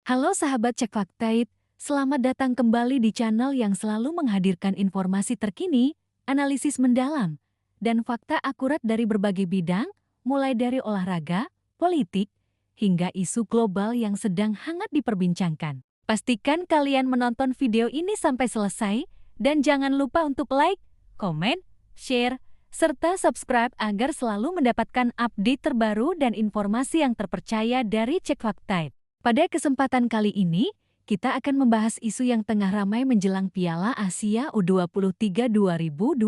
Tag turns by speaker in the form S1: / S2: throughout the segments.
S1: Halo sahabat Cek Faktaid, selamat datang kembali di channel yang selalu menghadirkan informasi terkini, analisis mendalam, dan fakta akurat dari berbagai bidang, mulai dari olahraga, politik, hingga isu global yang sedang hangat diperbincangkan. Pastikan kalian menonton video ini sampai selesai, dan jangan lupa untuk like, komen, share, serta subscribe agar selalu mendapatkan update terbaru dan informasi yang terpercaya dari Cek Faktaid. Pada kesempatan kali ini, kita akan membahas isu yang tengah ramai menjelang Piala Asia U23 2026,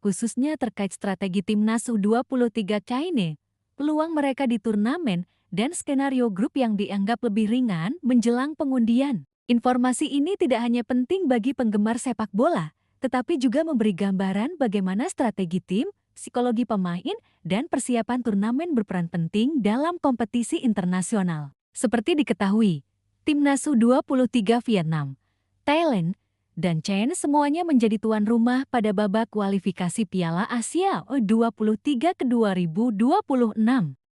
S1: khususnya terkait strategi timnas U23 China, peluang mereka di turnamen, dan skenario grup yang dianggap lebih ringan menjelang pengundian. Informasi ini tidak hanya penting bagi penggemar sepak bola, tetapi juga memberi gambaran bagaimana strategi tim, psikologi pemain, dan persiapan turnamen berperan penting dalam kompetisi internasional. Seperti diketahui, timnas U23 Vietnam, Thailand, dan China semuanya menjadi tuan rumah pada babak kualifikasi Piala Asia U23 ke 2026.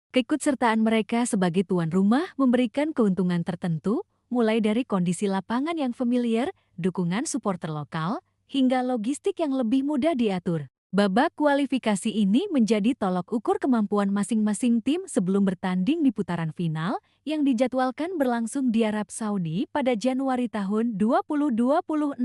S1: Keikutsertaan mereka sebagai tuan rumah memberikan keuntungan tertentu, mulai dari kondisi lapangan yang familiar, dukungan supporter lokal, hingga logistik yang lebih mudah diatur. Babak kualifikasi ini menjadi tolok ukur kemampuan masing-masing tim sebelum bertanding di putaran final yang dijadwalkan berlangsung di Arab Saudi pada Januari tahun 2026.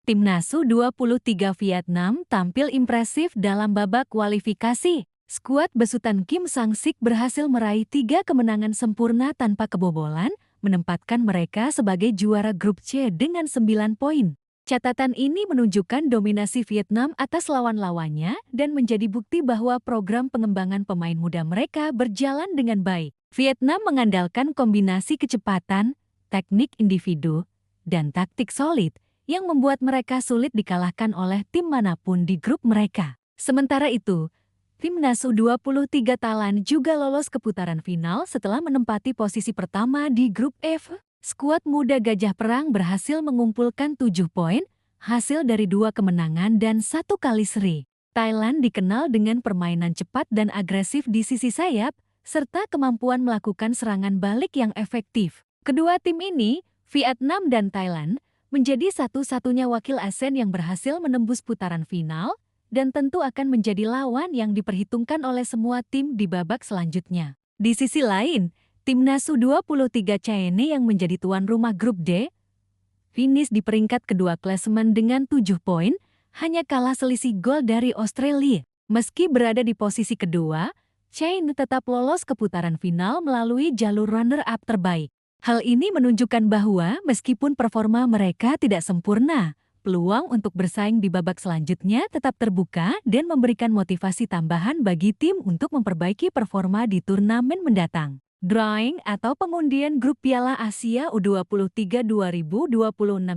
S1: Timnas U23 Vietnam tampil impresif dalam babak kualifikasi. Skuad besutan Kim Sang-sik berhasil meraih 3 kemenangan sempurna tanpa kebobolan, menempatkan mereka sebagai juara grup C dengan 9 poin. Catatan ini menunjukkan dominasi Vietnam atas lawan-lawannya dan menjadi bukti bahwa program pengembangan pemain muda mereka berjalan dengan baik. Vietnam mengandalkan kombinasi kecepatan, teknik individu, dan taktik solid yang membuat mereka sulit dikalahkan oleh tim manapun di grup mereka. Sementara itu, timnas U23 Thailand juga lolos ke putaran final setelah menempati posisi pertama di grup F. Skuad muda Gajah Perang berhasil mengumpulkan 7 poin, hasil dari 2 kemenangan dan 1 kali seri. Thailand dikenal dengan permainan cepat dan agresif di sisi sayap, serta kemampuan melakukan serangan balik yang efektif. Kedua tim ini, Vietnam dan Thailand, menjadi satu-satunya wakil ASEAN yang berhasil menembus putaran final, dan tentu akan menjadi lawan yang diperhitungkan oleh semua tim di babak selanjutnya. Di sisi lain, timnas U23 China yang menjadi tuan rumah grup D, finish di peringkat kedua klasemen dengan 7 poin, hanya kalah selisih gol dari Australia. Meski berada di posisi kedua, China tetap lolos ke putaran final melalui jalur runner-up terbaik. Hal ini menunjukkan bahwa meskipun performa mereka tidak sempurna, peluang untuk bersaing di babak selanjutnya tetap terbuka dan memberikan motivasi tambahan bagi tim untuk memperbaiki performa di turnamen mendatang. Drawing atau pengundian grup Piala Asia U23 2026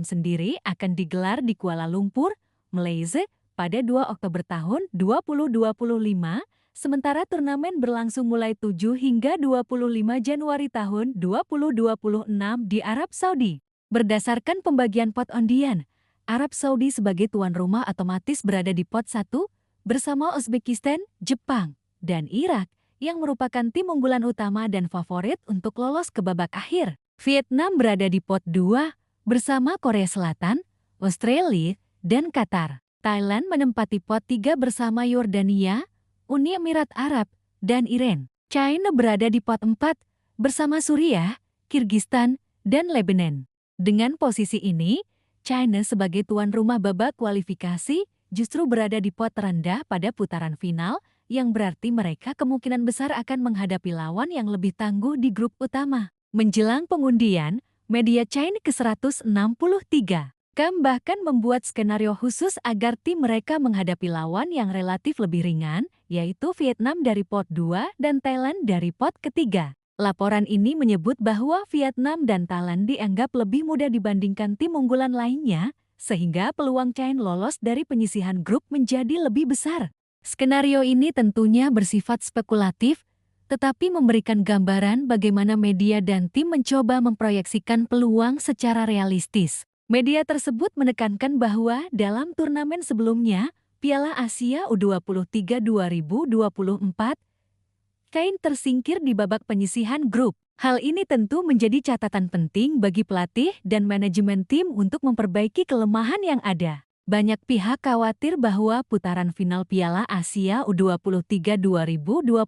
S1: sendiri akan digelar di Kuala Lumpur, Malaysia pada 2 Oktober tahun 2025, sementara turnamen berlangsung mulai 7 hingga 25 Januari tahun 2026 di Arab Saudi. Berdasarkan pembagian pot undian, Arab Saudi sebagai tuan rumah otomatis berada di pot 1 bersama Uzbekistan, Jepang, dan Irak, yang merupakan tim unggulan utama dan favorit untuk lolos ke babak akhir. Vietnam berada di pot 2 bersama Korea Selatan, Australia, dan Qatar. Thailand menempati pot 3 bersama Yordania, Uni Emirat Arab, dan Iran. China berada di pot 4 bersama Suriah, Kirgistan, dan Lebanon. Dengan posisi ini, China sebagai tuan rumah babak kualifikasi justru berada di pot terendah pada putaran final, yang berarti mereka kemungkinan besar akan menghadapi lawan yang lebih tangguh di grup utama. Menjelang pengundian, media China ke-163 bahkan membuat skenario khusus agar tim mereka menghadapi lawan yang relatif lebih ringan, yaitu Vietnam dari pot 2 dan Thailand dari pot ketiga. Laporan ini menyebut bahwa Vietnam dan Thailand dianggap lebih mudah dibandingkan tim unggulan lainnya, sehingga peluang China lolos dari penyisihan grup menjadi lebih besar. Skenario ini tentunya bersifat spekulatif, tetapi memberikan gambaran bagaimana media dan tim mencoba memproyeksikan peluang secara realistis. Media tersebut menekankan bahwa dalam turnamen sebelumnya, Piala Asia U23 2024, China tersingkir di babak penyisihan grup. Hal ini tentu menjadi catatan penting bagi pelatih dan manajemen tim untuk memperbaiki kelemahan yang ada. Banyak pihak khawatir bahwa putaran final Piala Asia U23 2026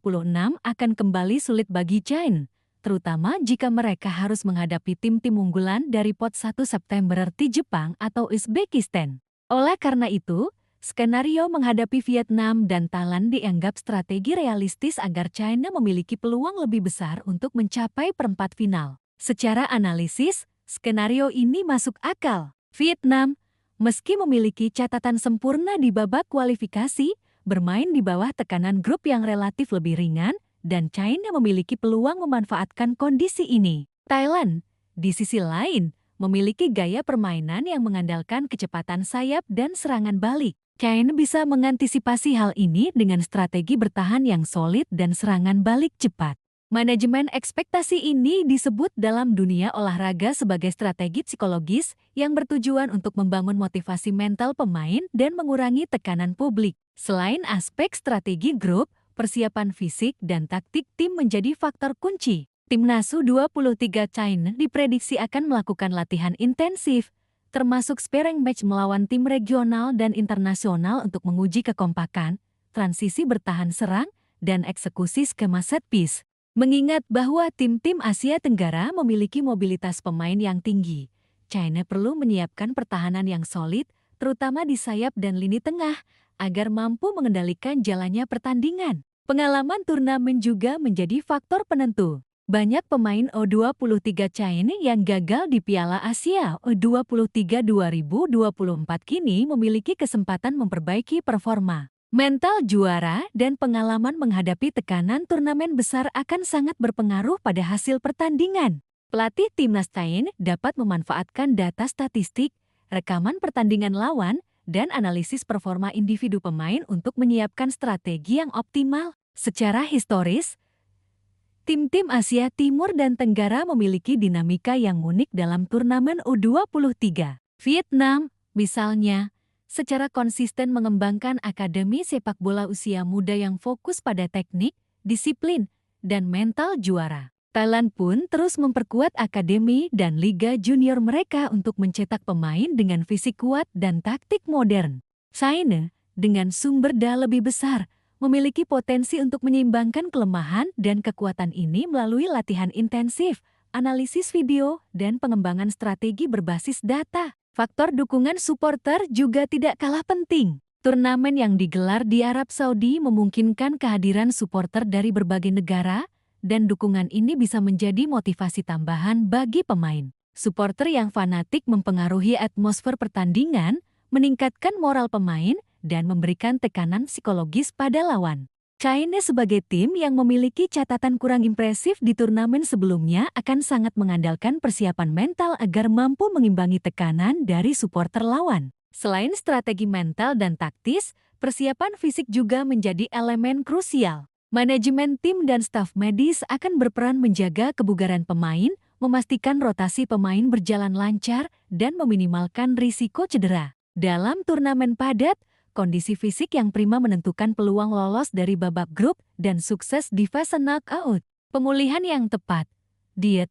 S1: akan kembali sulit bagi China, terutama jika mereka harus menghadapi tim-tim unggulan dari pot 1 September seperti Jepang atau Uzbekistan. Oleh karena itu, skenario menghadapi Vietnam dan Thailand dianggap strategi realistis agar China memiliki peluang lebih besar untuk mencapai perempat final. Secara analisis, skenario ini masuk akal. Vietnam, meski memiliki catatan sempurna di babak kualifikasi, bermain di bawah tekanan grup yang relatif lebih ringan, dan China memiliki peluang memanfaatkan kondisi ini. Thailand, di sisi lain, memiliki gaya permainan yang mengandalkan kecepatan sayap dan serangan balik. China bisa mengantisipasi hal ini dengan strategi bertahan yang solid dan serangan balik cepat. Manajemen ekspektasi ini disebut dalam dunia olahraga sebagai strategi psikologis yang bertujuan untuk membangun motivasi mental pemain dan mengurangi tekanan publik. Selain aspek strategi grup, persiapan fisik dan taktik tim menjadi faktor kunci. Timnas U23 China diprediksi akan melakukan latihan intensif, termasuk sparring match melawan tim regional dan internasional untuk menguji kekompakan, transisi bertahan serang, dan eksekusi skema set piece. Mengingat bahwa tim-tim Asia Tenggara memiliki mobilitas pemain yang tinggi, China perlu menyiapkan pertahanan yang solid, terutama di sayap dan lini tengah, agar mampu mengendalikan jalannya pertandingan. Pengalaman turnamen juga menjadi faktor penentu. Banyak pemain U23 China yang gagal di Piala Asia U23 2024 kini memiliki kesempatan memperbaiki performa. Mental juara dan pengalaman menghadapi tekanan turnamen besar akan sangat berpengaruh pada hasil pertandingan. Pelatih timnas China dapat memanfaatkan data statistik, rekaman pertandingan lawan, dan analisis performa individu pemain untuk menyiapkan strategi yang optimal. Secara historis, tim-tim Asia Timur dan Tenggara memiliki dinamika yang unik dalam turnamen U23. Vietnam, misalnya, secara konsisten mengembangkan akademi sepak bola usia muda yang fokus pada teknik, disiplin, dan mental juara. Thailand pun terus memperkuat akademi dan liga junior mereka untuk mencetak pemain dengan fisik kuat dan taktik modern. China, dengan sumber daya lebih besar, memiliki potensi untuk menyeimbangkan kelemahan dan kekuatan ini melalui latihan intensif, analisis video, dan pengembangan strategi berbasis data. Faktor dukungan supporter juga tidak kalah penting. Turnamen yang digelar di Arab Saudi memungkinkan kehadiran supporter dari berbagai negara, dan dukungan ini bisa menjadi motivasi tambahan bagi pemain. Supporter yang fanatik mempengaruhi atmosfer pertandingan, meningkatkan moral pemain, dan memberikan tekanan psikologis pada lawan. China sebagai tim yang memiliki catatan kurang impresif di turnamen sebelumnya akan sangat mengandalkan persiapan mental agar mampu mengimbangi tekanan dari supporter lawan. Selain strategi mental dan taktis, persiapan fisik juga menjadi elemen krusial. Manajemen tim dan staf medis akan berperan menjaga kebugaran pemain, memastikan rotasi pemain berjalan lancar, dan meminimalkan risiko cedera. Dalam turnamen padat, kondisi fisik yang prima menentukan peluang lolos dari babak grup dan sukses di fase knockout. Pemulihan yang tepat, diet,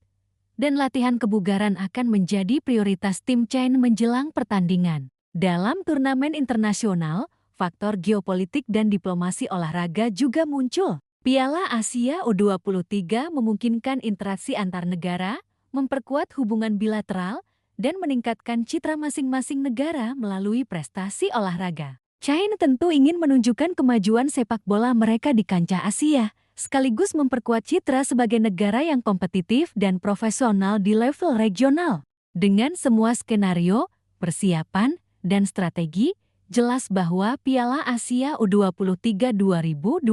S1: dan latihan kebugaran akan menjadi prioritas tim China menjelang pertandingan. Dalam turnamen internasional, faktor geopolitik dan diplomasi olahraga juga muncul. Piala Asia U23 memungkinkan interaksi antar negara, memperkuat hubungan bilateral, dan meningkatkan citra masing-masing negara melalui prestasi olahraga. China tentu ingin menunjukkan kemajuan sepak bola mereka di kancah Asia, sekaligus memperkuat citra sebagai negara yang kompetitif dan profesional di level regional. Dengan semua skenario, persiapan, dan strategi, jelas bahwa Piala Asia U23 2026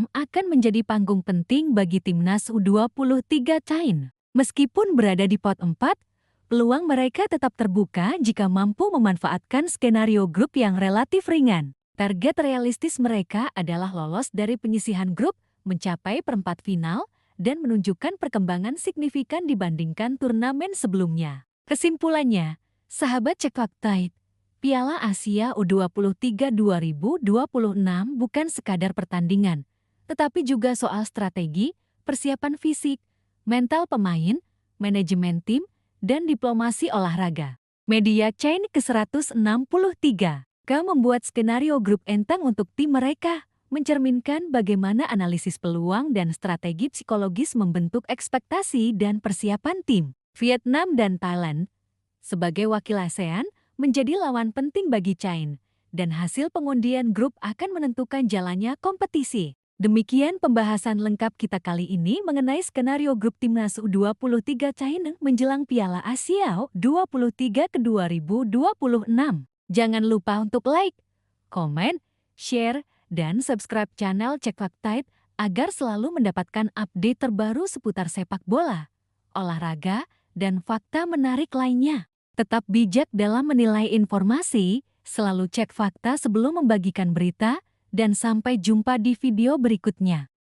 S1: akan menjadi panggung penting bagi timnas U23 China. Meskipun berada di pot 4, peluang mereka tetap terbuka jika mampu memanfaatkan skenario grup yang relatif ringan. Target realistis mereka adalah lolos dari penyisihan grup, mencapai perempat final, dan menunjukkan perkembangan signifikan dibandingkan turnamen sebelumnya. Kesimpulannya, sahabat Cek Fakta, Piala Asia U23 2026 bukan sekadar pertandingan, tetapi juga soal strategi, persiapan fisik, mental pemain, manajemen tim, dan diplomasi olahraga. Media Chain ke-163 membuat skenario grup enteng untuk tim mereka, mencerminkan bagaimana analisis peluang dan strategi psikologis membentuk ekspektasi dan persiapan tim. Vietnam dan Thailand, sebagai wakil ASEAN, menjadi lawan penting bagi Chain, dan hasil pengundian grup akan menentukan jalannya kompetisi. Demikian pembahasan lengkap kita kali ini mengenai skenario grup Timnas U23 China menjelang Piala Asia U23 ke 2026. Jangan lupa untuk like, komen, share, dan subscribe channel Cek Fakta agar selalu mendapatkan update terbaru seputar sepak bola, olahraga, dan fakta menarik lainnya. Tetap bijak dalam menilai informasi, selalu cek fakta sebelum membagikan berita, dan sampai jumpa di video berikutnya.